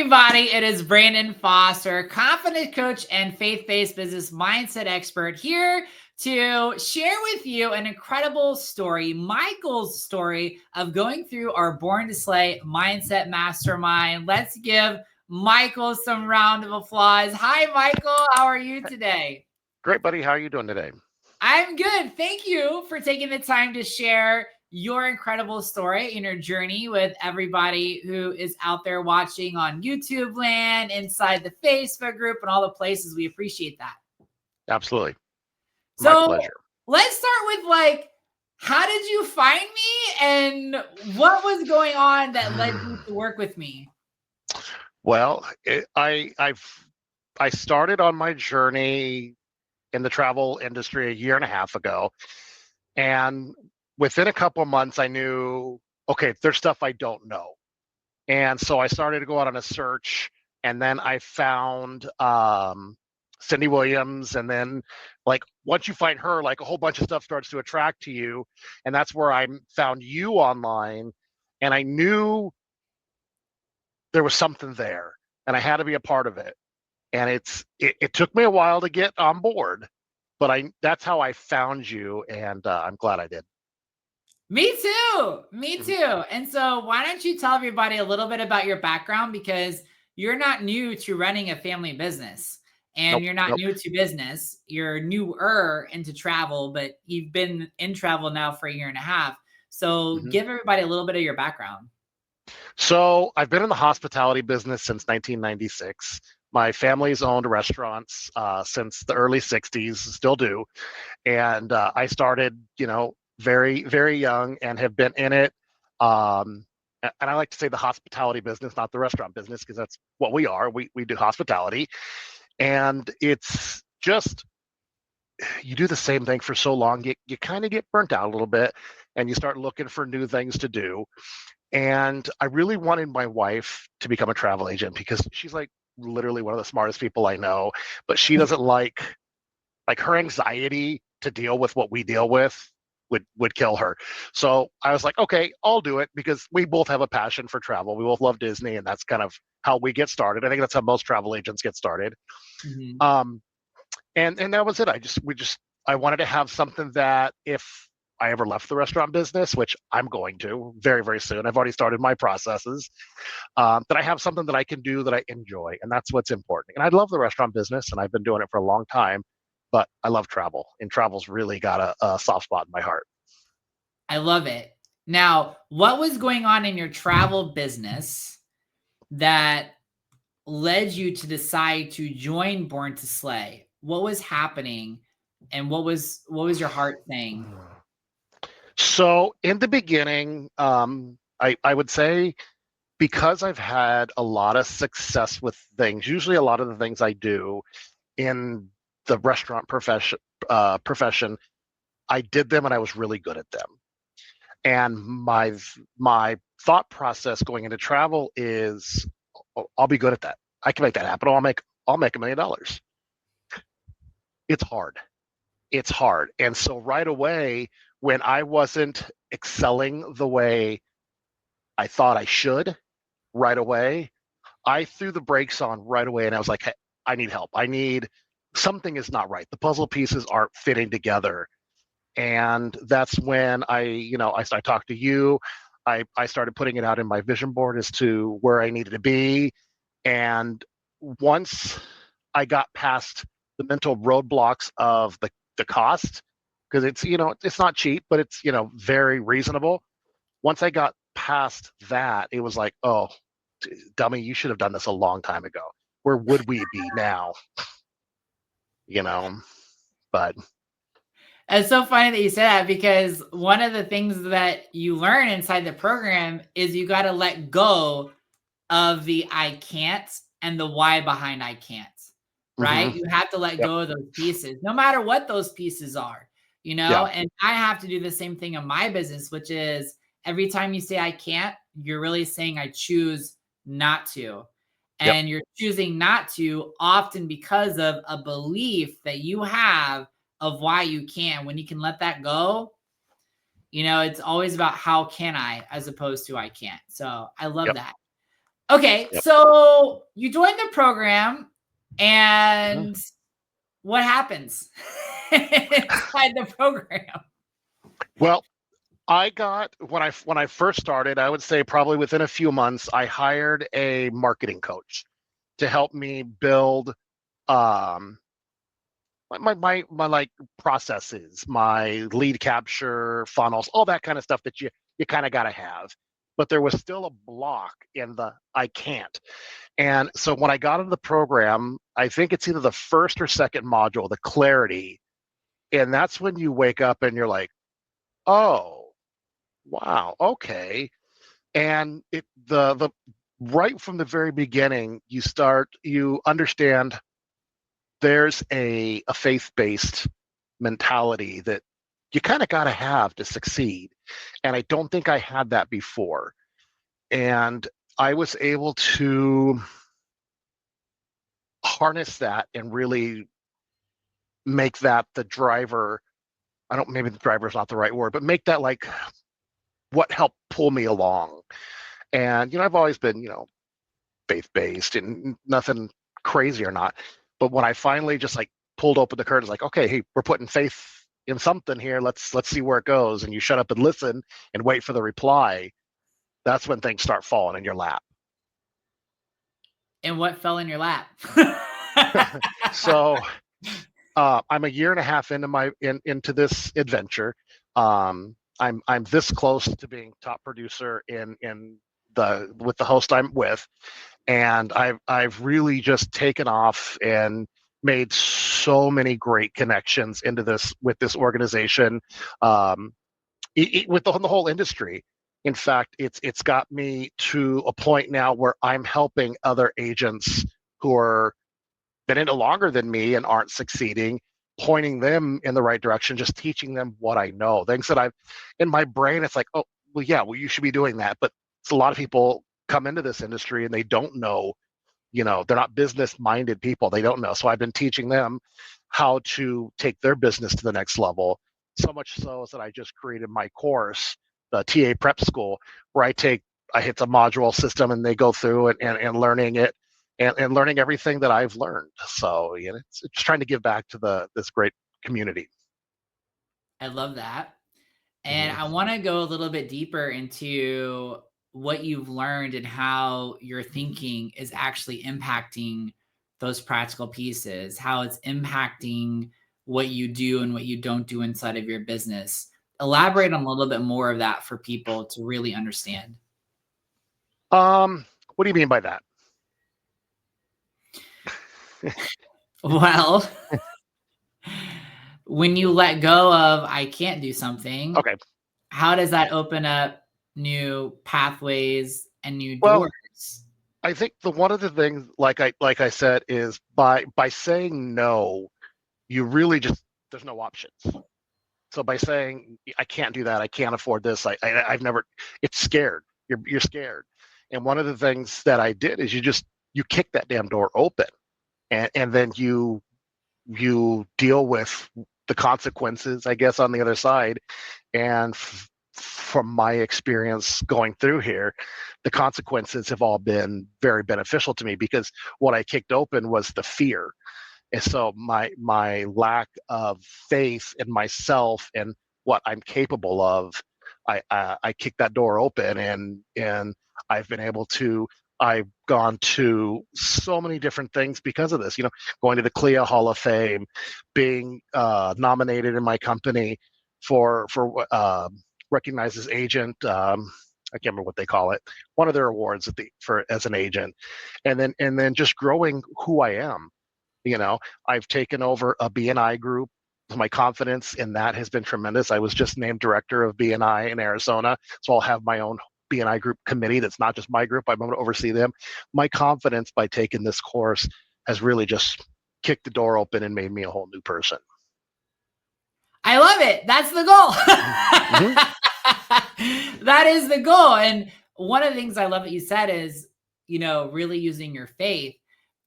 everybody? It is Brandon Foster, confidence coach and faith-based business mindset expert, here to share with you an incredible story, Michael's story of going through our Born to Slay mindset mastermind. Let's give Michael some round of applause. Hi, Michael. How are you today? Great, buddy. How are you doing today? I'm good. Thank you for taking the time to share your incredible story and your journey with everybody who is out there watching on YouTube land, inside the Facebook group, and all the places. We appreciate that. Absolutely. My So pleasure. let's start with how did you find me and what was going on that led you to work with me? Well, I started on my journey in the travel industry a year and a half ago, and within a couple of months, I knew, okay, there's stuff I don't know, and so I started to go out on a search, and then I found Cindy Williams, and then once you find her, a whole bunch of stuff starts to attract to you, and that's where I found you online, and I knew there was something there, and I had to be a part of it. And it took me a while to get on board, but that's how I found you, and I'm glad I did. Me too. Me too. And so why don't you tell everybody a little bit about your background, because you're not new to running a family business and Nope, you're not nope. new to business. You're newer into travel, but you've been in travel now for a year and a half. So give everybody a little bit of your background. So I've been in the hospitality business since 1996. My family's owned restaurants since the early 60s, still do. And I started, very, very young and have been in it. And I like to say the hospitality business, not the restaurant business, because that's what we are. We do hospitality. And it's just, you do the same thing for so long, you kind of get burnt out a little bit, and you start looking for new things to do. And I really wanted my wife to become a travel agent because she's literally one of the smartest people I know, but she doesn't like her anxiety to deal with what we deal with would kill her. So I was like, okay, I'll do it, because we both have a passion for travel. We both love Disney, and that's kind of how we get started. I think that's how most travel agents get started. And that was it. I wanted to have something that if I ever left the restaurant business, which I'm going to very, very soon, I've already started my processes, that I have something that I can do that I enjoy. And that's what's important. And I love the restaurant business, and I've been doing it for a long time, but I love travel, and travel's really got a soft spot in my heart. I love it. Now, what was going on in your travel business that led you to decide to join Born to Slay? What was happening, and what was your heart saying? So in the beginning, I would say, because I've had a lot of success with things, usually a lot of the things I do in the restaurant profession, I did them and I was really good at them. And my thought process going into travel is, I'll be good at that. I can make that happen. I'll make $1 million. It's hard. It's hard. And so right away, when I wasn't excelling the way I thought I should, right away, I threw the brakes on right away, and I was like, hey, I need help. Something is not right. The puzzle pieces aren't fitting together. And that's when I talked to you. I started putting it out in my vision board as to where I needed to be. And once I got past the mental roadblocks of the cost, because it's not cheap, but it's very reasonable. Once I got past that, it was like, oh, dummy, you should have done this a long time ago. Where would we be now? But It's so funny that you say that, because one of the things that you learn inside the program is you got to let go of the I can't and the why behind I can't, right? You have to let go of those pieces, no matter what those pieces are, and I have to do the same thing in my business, which is every time you say I can't, you're really saying I choose not to. And you're choosing not to often because of a belief that you have of why you can. When you can let that go, it's always about how can I, as opposed to I can't. So I love that. Okay, Yep. so you join the program, Mhm. and what happens inside the program? Well, I got when I first started, I would say probably within a few months, I hired a marketing coach to help me build um my like processes, my lead capture funnels, all that kind of stuff that you kind of got to have. But there was still a block in the I can't. And so when I got into the program, I think it's either the first or second module, the clarity, and that's when you wake up and you're like, "Oh, wow, okay." And it the right from the very beginning, you understand there's a faith-based mentality that you kind of got to have to succeed. And I don't think I had that before. And I was able to harness that and really make that the driver. I don't, maybe the driver is not the right word, but make that like what helped pull me along. And, I've always been, faith based and nothing crazy or not. But when I finally just like pulled open the curtains, like, okay, hey, we're putting faith in something here. Let's see where it goes. And you shut up and listen and wait for the reply. That's when things start falling in your lap. And what fell in your lap? So I'm a year and a half into this adventure. I'm this close to being top producer in the with the host I'm with, and I've really just taken off and made so many great connections into this with this organization, um, with the whole industry. In fact, it's got me to a point now where I'm helping other agents who are been in it longer than me and aren't succeeding, pointing them in the right direction, just teaching them what I know. Things that I've in my brain, it's like, oh, well, yeah, well, you should be doing that. But it's a lot of people come into this industry and they don't know, they're not business minded people. They don't know. So I've been teaching them how to take their business to the next level. So much so that I just created my course, the TA prep school, where I hit the module system and they go through and learning it and learning everything that I've learned. So, it's trying to give back to this great community. I love that. And Mhm. I want to go a little bit deeper into what you've learned and how your thinking is actually impacting those practical pieces, how it's impacting what you do and what you don't do inside of your business. Elaborate on a little bit more of that for people to really understand. What do you mean by that? Well, when you let go of I can't do something, Okay. how does that open up new pathways and new Well, doors? I think the one of the things, like I said, is by saying no, you really just there's no options. So by saying I can't do that, I can't afford this, I've never, it's scared. You're scared. And one of the things that I did is you kick that damn door open, and then you deal with the consequences, I guess, on the other side. And from my experience going through here, the consequences have all been very beneficial to me because what I kicked open was the fear. And so my lack of faith in myself and what I'm capable of, I kicked that door open, and I've been able to. I've gone to so many different things because of this. Going to the CLIA Hall of Fame, being nominated in my company for recognized as agent. I can't remember what they call it. One of their awards for as an agent, and then just growing who I am. I've taken over a BNI group. My confidence in that has been tremendous. I was just named director of BNI in Arizona, so I'll have my own BNI group committee that's not just my group. I'm going to oversee them. My confidence by taking this course has really just kicked the door open and made me a whole new person. I love it. That's the Mm-hmm. goal. That is the goal. And one of the things I love that you said is, really using your faith.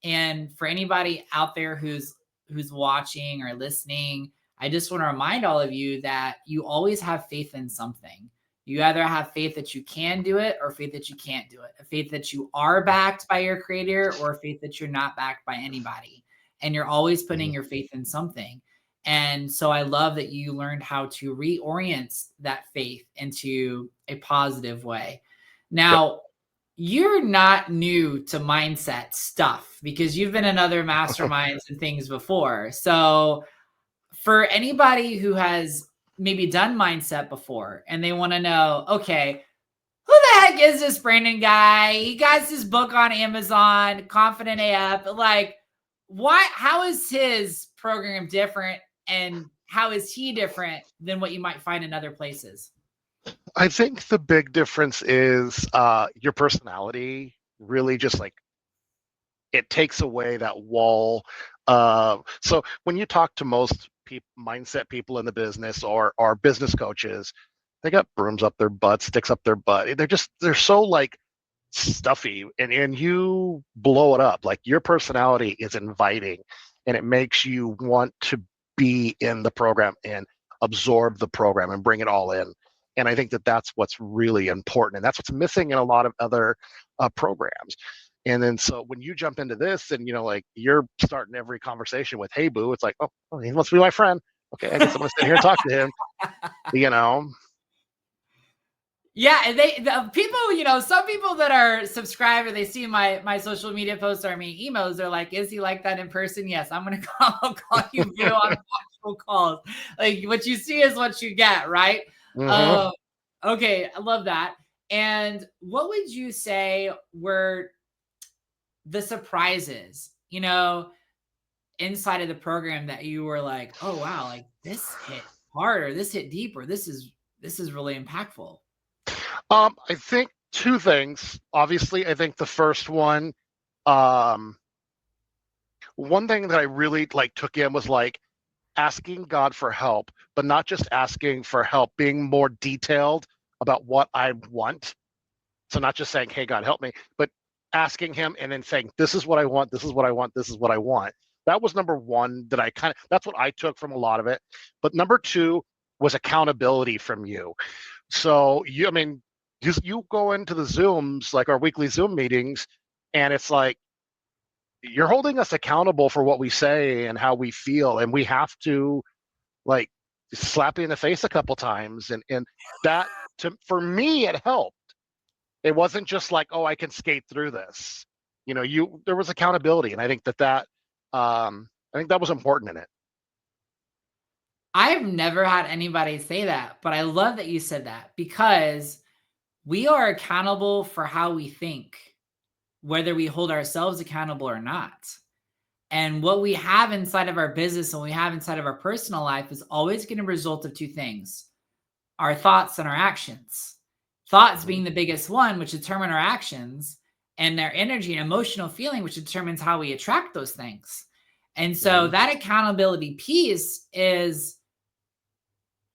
And for anybody out there who's watching or listening, I just want to remind all of you that you always have faith in something. You either have faith that you can do it or faith that you can't do it. A faith that you are backed by your creator or a faith that you're not backed by anybody. And you're always putting your faith in something. And so I love that you learned how to reorient that faith into a positive way. Now, you're not new to mindset stuff because you've been in other masterminds and things before. So for anybody who has maybe done mindset before and they want to know, okay, who the heck is this Brandon guy? He got this book on Amazon, Confident AF. Like, why? How is his program different, and how is he different than what you might find in other places? I think the big difference is your personality really just like it takes away that wall. So when you talk to most mindset people in the business or business coaches, they got brooms up their butt, sticks up their butt. They're so like stuffy, and you blow it up. Like your personality is inviting, and it makes you want to be in the program and absorb the program and bring it all in. And I think that that's what's really important, and that's what's missing in a lot of other programs. And then so when you jump into this, and like you're starting every conversation with "Hey, boo," it's like, oh, he wants to be my friend. Okay, I guess I'm gonna sit here and talk to him. Yeah, and the people, some people that are subscribed or they see my social media posts or my emails, they're like, is he like that in person? Yes, I'm gonna call you video on actual calls. Like what you see is what you get, right? Mm-hmm. Okay, I love that. And what would you say were the surprises, inside of the program that you were like, oh wow, like this hit hard or this hit deep or this is really impactful? I think two things. Obviously, I think the first one, one thing that I really like took in was like asking God for help, but not just asking for help, being more detailed about what I want. So not just saying, "Hey, God, help me," but asking Him and then saying, "This is what I want. This is what I want. This is what I want." That was number one. That's what I took from a lot of it. But number two was accountability from you. So you go into the Zooms, like our weekly Zoom meetings, and it's like you're holding us accountable for what we say and how we feel, and we have to like slap you in the face a couple times, and that for me it helped. It wasn't just like, oh, I can skate through this. There was accountability, and I think that was important in it. I've never had anybody say that, but I love that you said that because we are accountable for how we think, whether we hold ourselves accountable or not. And what we have inside of our business and we have inside of our personal life is always going to result of two things: our thoughts and our actions. Thoughts being the biggest one, which determine our actions, and their energy and emotional feeling, which determines how we attract those things. And so that accountability piece is,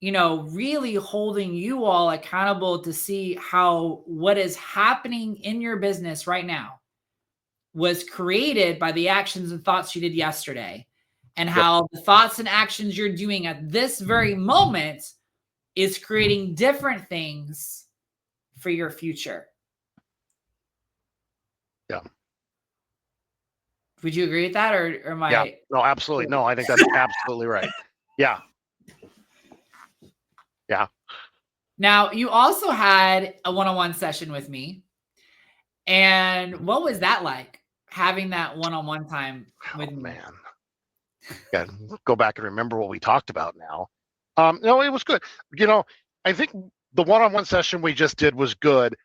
really holding you all accountable to see how what is happening in your business right now was created by the actions and thoughts you did yesterday, and how the thoughts and actions you're doing at this very moment is creating different things for your future. Yeah. Would you agree with that, or am I? Yeah. No, absolutely. No, I think that's absolutely right. Yeah. Yeah. Now, you also had a one-on-one session with me. And what was that like, having that one-on-one time with me? Man. Yeah, go back and remember what we talked about now. No, it was good. I think the one-on-one session we just did was good,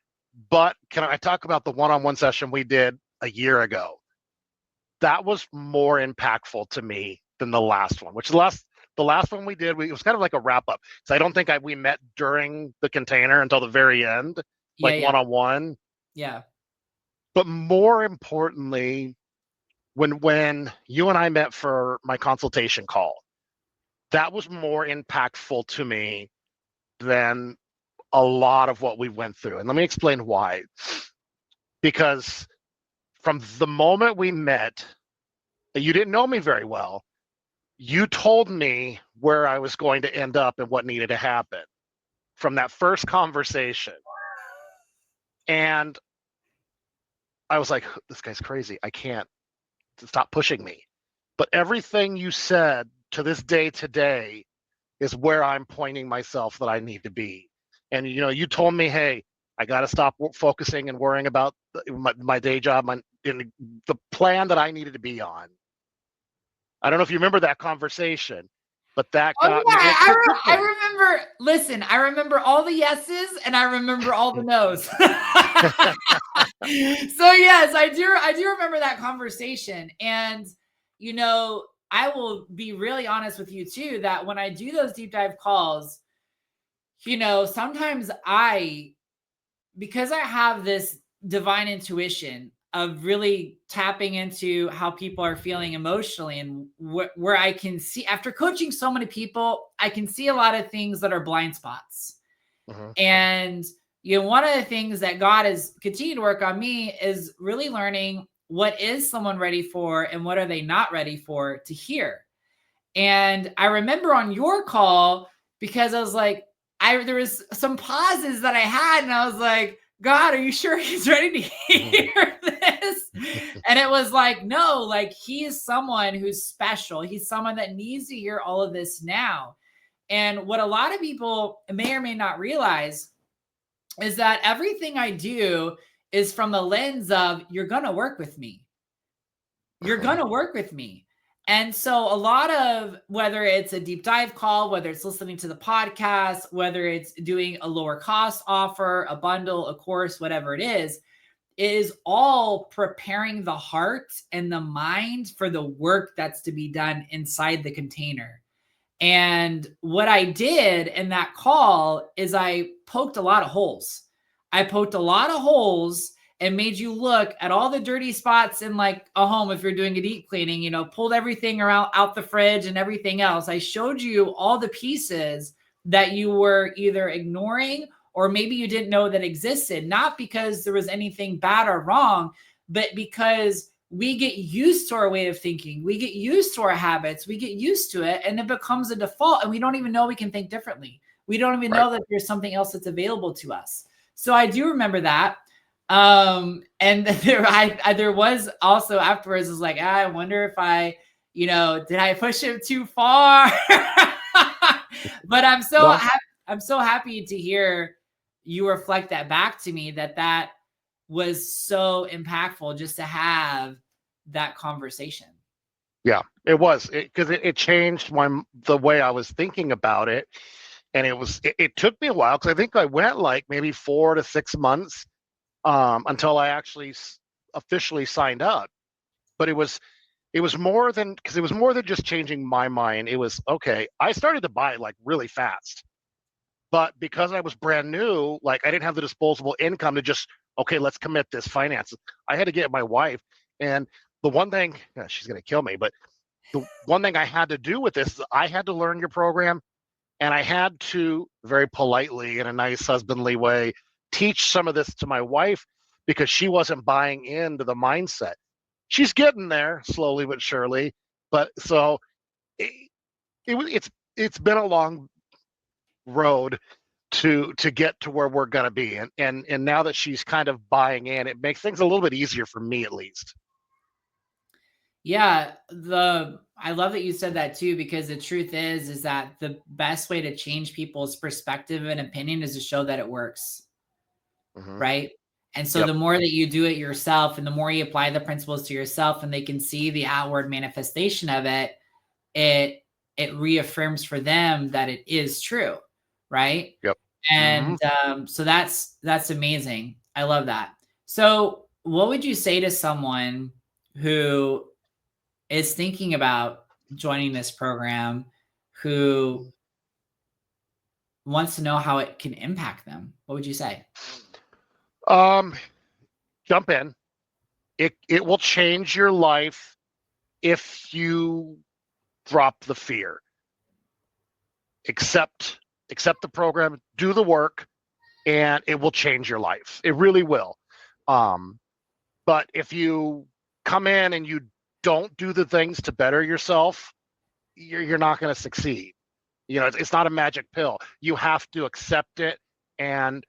but can I talk about the one-on-one session we did a year ago? That was more impactful to me than the last one, which the last one we did, it was kind of like a wrap up. So I don't think we met during the container until the very end, like one-on-one. Yeah. But more importantly, when you and I met for my consultation call, that was more impactful to me than a lot of what we went through. And let me explain why. Because from the moment we met, you didn't know me very well. You told me where I was going to end up and what needed to happen. from that first conversation. And I was like, this guy's crazy. I can't stop pushing me. But everything you said to this day today is where I'm pointing myself that I need to be. And you told me, hey, I got to stop focusing and worrying about my day job, in the plan that I needed to be on. I don't know if you remember that conversation, but that Oh got me, and yeah, it took I discipline. remember. Listen, I remember all the yeses and I remember all the nos. So yes, I do. I do remember that conversation, and I will be really honest with you too. That when I do those deep dive calls, sometimes because I have this divine intuition of really tapping into how people are feeling emotionally, and where I can see, after coaching so many people, I can see a lot of things that are blind spots. Mm-hmm. And one of the things that God has continued to work on me is really learning what is someone ready for and what are they not ready for to hear. And I remember on your call, because I was like, there was some pauses that I had, and I was like, God, are you sure he's ready to hear this? And it was like, no, like he is someone who's special. He's someone that needs to hear all of this now. And what a lot of people may or may not realize is that everything I do is from the lens of, you're going to work with me. You're going to work with me. And so a lot of, whether it's a deep dive call, whether it's listening to the podcast, whether it's doing a lower cost offer, a bundle, a course, whatever it is all preparing the heart and the mind for the work that's to be done inside the container. And what I did in that call is I poked a lot of holes. I poked a lot of holes and made you look at all the dirty spots in like a home. If you're doing a deep cleaning, pulled everything around out the fridge and everything else. I showed you all the pieces that you were either ignoring or maybe you didn't know that existed, not because there was anything bad or wrong, but because we get used to our way of thinking. We get used to our habits. We get used to it, and it becomes a default, and we don't even know we can think differently. We don't even know that there's something else that's available to us. So I do remember that. And there was also afterwards, was like, I wonder if I, did I push him too far? But I'm so happy to hear you reflect that back to me, that was so impactful just to have that conversation. Yeah, it was, because it changed the way I was thinking about it. And it took me a while, because I think I went like maybe 4 to 6 months until I actually officially signed up. But it was more than just changing my mind. It was, okay, I started to buy like really fast. But because I was brand new, like I didn't have the disposable income to just, okay, let's commit this finances. I had to get my wife. And the one thing, she's going to kill me, but the one thing I had to do with this is I had to learn your program, and I had to, very politely, in a nice husbandly way, teach some of this to my wife, because she wasn't buying into the mindset. She's getting there slowly but surely. But so it's been a long road to get to where we're going to be, and now that she's kind of buying in, it makes things a little bit easier for me, at least. Yeah, I love that you said that too, because the truth is that the best way to change people's perspective and opinion is to show that it works. Mm-hmm. Right. And so Yep. the more that you do it yourself, and the more you apply the principles to yourself, and they can see the outward manifestation of it, it reaffirms for them that it is true. Right. Yep. And so that's amazing. I love that. So what would you say to someone who is thinking about joining this program, who wants to know how it can impact them? What would you say? Jump in. It will change your life if you drop the fear. Accept the program, do the work, and it will change your life. It really will. But if you come in and you don't do the things to better yourself, you're not going to succeed. It's not a magic pill. You have to accept it and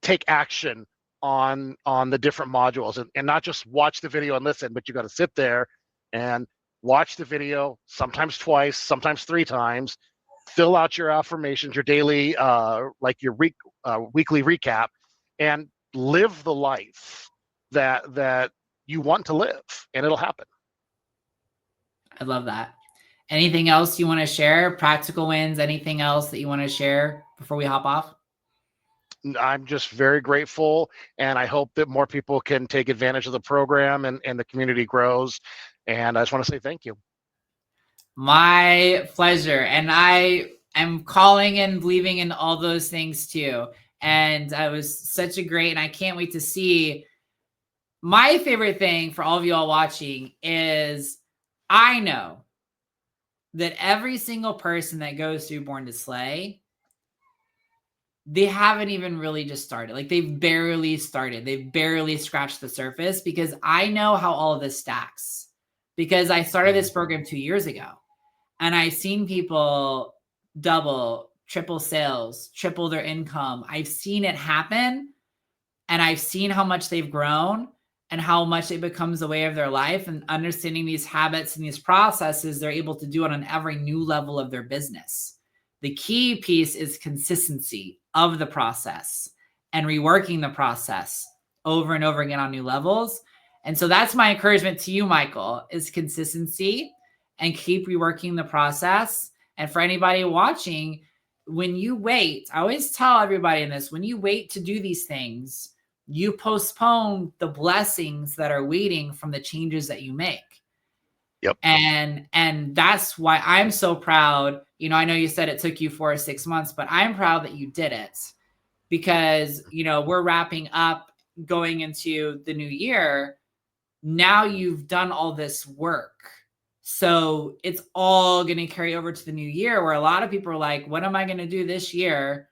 take action on the different modules, and not just watch the video and listen, but you got to sit there and watch the video, sometimes twice, sometimes 3 times, fill out your affirmations, your daily like your weekly recap, and live the life that you want to live, and it'll happen. I love that. Anything else you want to share? Practical wins, anything else that you want to share before we hop off? I'm just very grateful, and I hope that more people can take advantage of the program, and the community grows. And I just want to say thank you. My pleasure. And I am calling and believing in all those things too. And I was such a great, and I can't wait to see. My favorite thing for all of you all watching is I know that every single person that goes through Born to Slay, they haven't even really just started. Like, they've barely started. They've barely scratched the surface, because I know how all of this stacks, because I started this program 2 years ago, and I've seen people double, triple sales, triple their income. I've seen it happen, and I've seen how much they've grown and how much it becomes the way of their life, and understanding these habits and these processes, they're able to do it on every new level of their business. The key piece is consistency of the process and reworking the process over and over again on new levels. And so that's my encouragement to you, Michael, is consistency, and keep reworking the process. And for anybody watching, when you wait, I always tell everybody in this, when you wait to do these things, you postpone the blessings that are waiting from the changes that you make. Yep. And that's why I'm so proud. I know you said it took you 4 or 6 months, but I'm proud that you did it, because, we're wrapping up, going into the new year. Now you've done all this work. So it's all going to carry over to the new year, where a lot of people are like, what am I going to do this year?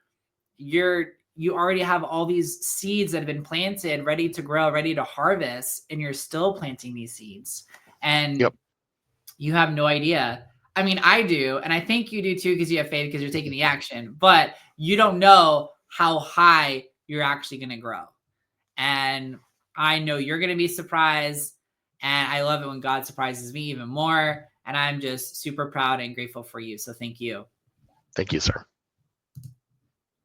You already have all these seeds that have been planted, ready to grow, ready to harvest, and you're still planting these seeds. And Yep. You have no idea. I mean, I do, and I think you do too, because you have faith, because you're taking the action, but you don't know how high you're actually going to grow. And I know you're going to be surprised, and I love it when God surprises me even more. And I'm just super proud and grateful for you. So thank you. Thank you, sir.